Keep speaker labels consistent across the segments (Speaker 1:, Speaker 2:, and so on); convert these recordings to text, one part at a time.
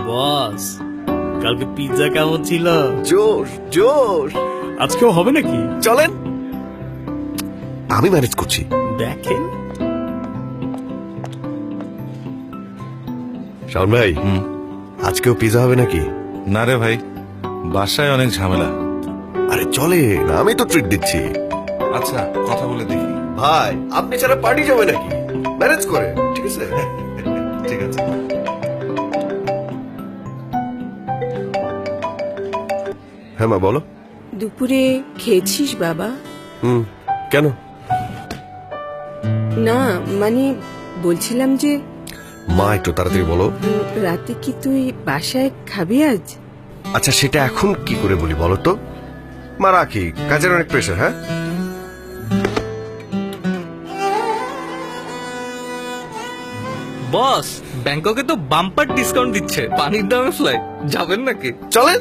Speaker 1: বস, কালকে পিৎজা কেমন ছিল?
Speaker 2: জোশ জোশ।
Speaker 1: আজকেও হবে নাকি?
Speaker 2: চলেন, আমি ম্যানেজ করছি।
Speaker 1: দেখেন
Speaker 2: শাওন ভাই, আজকেও পিজা হবে নাকি?
Speaker 3: না রে ভাই, বাসায় অনেক ঝামেলা।
Speaker 2: আরে চলে, আমি তো ট্রিট দিচ্ছি।
Speaker 3: আচ্ছা, কথা বলে দেখি।
Speaker 2: ভাই, আপনি ছাড়া পার্টি যাবে নাকি? ম্যানেজ করে, ঠিক আছে?
Speaker 3: ঠিক আছে।
Speaker 2: হ্যাঁ মা, বলো।
Speaker 4: দুপুরে খেয়েছিস বাবা?
Speaker 2: কেন?
Speaker 4: না মানে বলছিলাম যে
Speaker 2: মা, একটু তাড়াতাড়ি বলো।
Speaker 4: রাতে কি তুই বাসায় খাবি আজ?
Speaker 2: আচ্ছা, সেটা এখন কি করে বলি বলো তো? মা রাখি, কাজের অনেক প্রেশার। হ্যাঁ,
Speaker 5: বস, ব্যাংককে তো বাম্পার ডিসকাউন্ট দিচ্ছে, পানির দামে ফ্লাইট, যাবেন নাকি?
Speaker 2: চলেন,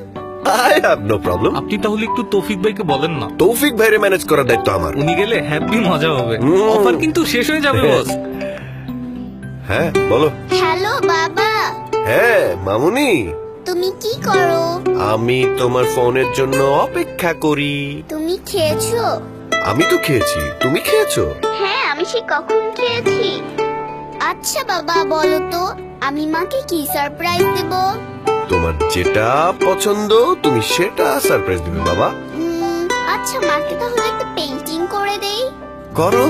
Speaker 2: আই হ্যাভ নো প্রবলেম।
Speaker 5: আপনি তাহলে একটু তৌফিক ভাইকে বলেন না,
Speaker 2: তৌফিক ভাইরে ম্যানেজ করার দায়িত্ব আমার।
Speaker 5: উনি গেলে হ্যাপি মজা হবে।
Speaker 2: হুম।
Speaker 5: অফার কিন্তু শেষ হয়ে যাবে বস।
Speaker 2: হ্যাঁ বলো।
Speaker 6: হ্যালো বাবা,
Speaker 2: হ্যাঁ মামুনি,
Speaker 6: তুমি কি করো?
Speaker 2: আমি তোমার ফোনের জন্য অপেক্ষা করি।
Speaker 6: তুমি খেয়েছো?
Speaker 2: আমি তো খেয়েছি, তুমি খেয়েছো?
Speaker 6: হ্যাঁ, আমি সে কখন খেয়েছি। আচ্ছা বাবা, বলো তো আমি মাকে কি সারপ্রাইজ দেব?
Speaker 2: তোমার যেটা পছন্দ তুমি সেটা সারপ্রাইজ দিবে বাবা।
Speaker 6: আচ্ছা, মাকে তাহলে একটা পেইন্টিং করে দেই।
Speaker 2: করো।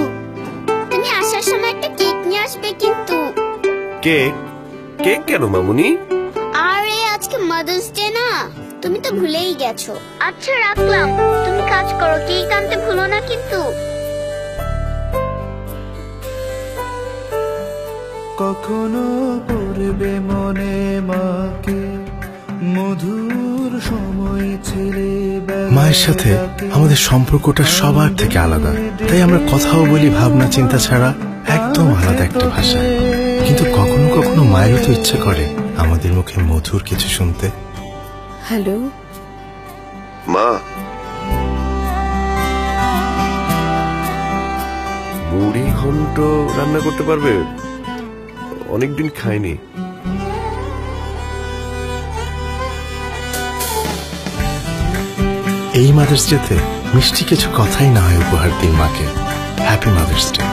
Speaker 6: তুমি আসার সময় একটা কেক নিয়ে আসবে কিন্তু।
Speaker 2: কেক? কেক কেন মামুনি?
Speaker 6: আরে আজকে মাদার্স ডে না, তুমি তো ভুলেই গেছো। আচ্ছা রাখলাম, তুমি কাজ করো, কেক আনতে ভুলো না কিন্তু।
Speaker 7: কখনো পড়বে মনে মাকে মধুর সময় ছেড়ে।
Speaker 8: মায়ের সাথে আমাদের সম্পর্কটা সবার থেকে আলাদা, তাই আমরা কথাও বলি ভাবনা চিন্তা ছাড়া, একদম আলাদা একটা ভাষায়। কিন্তু কখনো কখনো মায়েরও তো ইচ্ছে করে আমাদের মুখে মধুর কিছু শুনতে।
Speaker 4: হ্যালো
Speaker 2: মা, মুড়ি ঘন্ট রান্না করতে পারবে? অনেকদিন খাইনি।
Speaker 8: এই মাদার্স ডেতে মিষ্টি কিছু কথাই না হয় উপহার দিন মাকে। Happy mother's day.